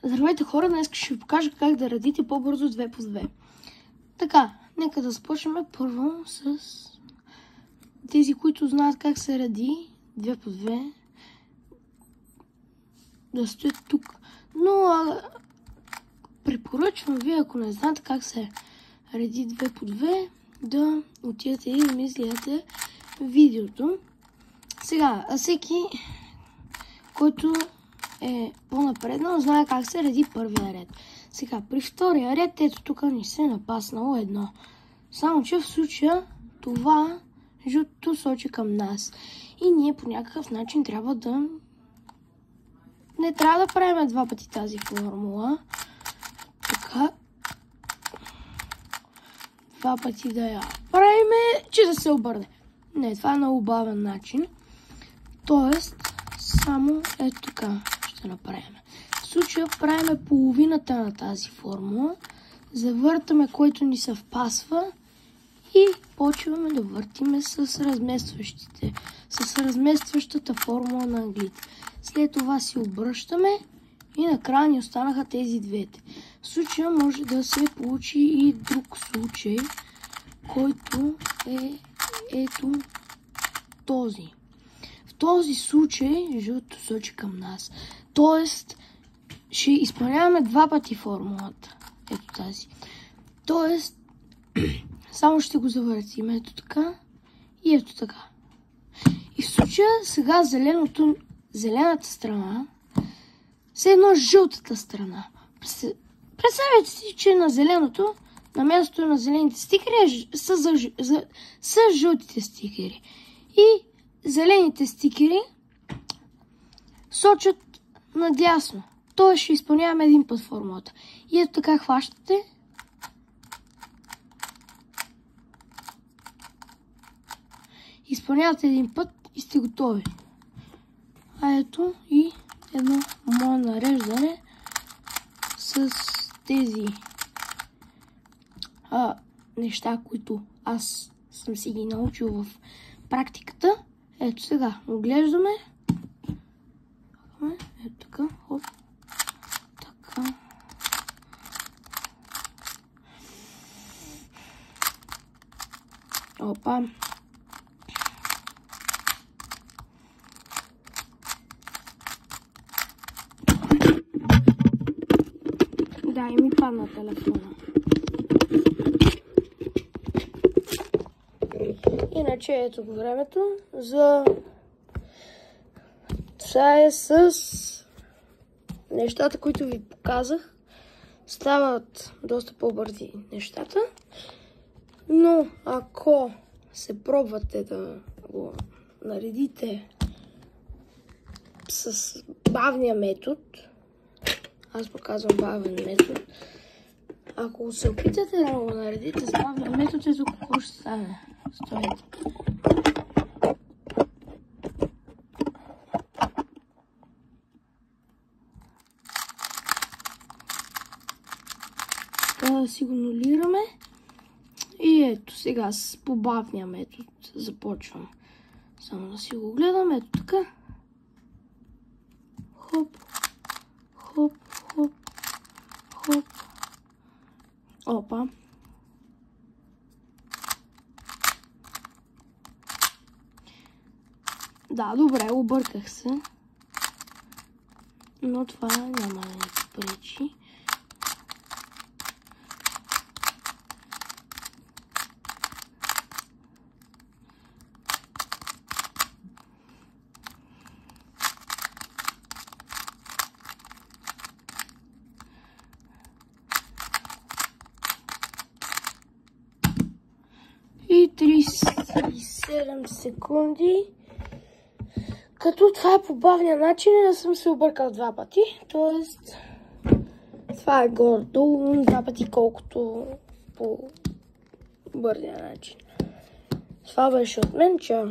Здравейте хора, днес ще ви покажа как да редите по-бързо 2 по 2. Така, нека да започнем първо с тези, които знаят как се реди 2 по 2. Да стоят тук. Но препоръчвам ви, ако не знаете как се реди 2 по 2, да отидете и да ми изгледате видеото. Сега, всеки, който е по-напреднал, знае как се реди първия ред. Сега, при втория ред, ето тук ни се е напаснало едно. Само, че в случая това жълтото сочи към нас. И ние по някакъв начин трябва да... Не трябва да правим два пъти тази формула. Така. Два пъти да я правиме, че да се обърне. Не, това е много бавен начин. Тоест, само ето така ще направим. В случая правим половината на тази формула, завъртаме, който ни съвпасва и почваме да въртиме с разместващата формула на ъглите. След това си обръщаме и накрая ни останаха тези двете. В случая може да се получи и друг случай, който е ето този. В този случай жълтото сочи към нас. Тоест, ще изпълняваме два пъти формулата. Ето тази. Тоест, само ще го завъртим ето така и ето така. И в случая сега зелената страна се едно жълтата страна. Представете си, че на зеленото, на мястото на зелените стикери са жълтите стикери. И зелените стикери сочат надясно. Тоест ще изпълняваме един път формулата. И ето така хващате. Изпълнявате един път и сте готови. А ето и едно мое нареждане с тези неща, които аз съм си ги научил в практиката. Ето сега, оглеждаме. Ето така, хоп. Така. Опа. Да, и ми падна телефона. Иначе ето го времето за... Това е с нещата, които ви показах. Стават доста по-бързи нещата. Но ако се пробвате да го наредите с бавния метод, аз показвам бавен метод, ако се опитате да го наредите с бавния метод, ето какво ще стане. Стойте. Да си го нулираме. И ето сега с побавния метод започвам. Само да си го гледам. Ето така. Хоп, хоп, хоп, хоп. Опа. Да, добре, обърках се. Но това няма да ни пречи. И 37 секунди. Като това е по бавния начин, да съм се объркал два пъти. Тоест, това е гордо два пъти, колкото по бързия начин. Това беше от мен, чао.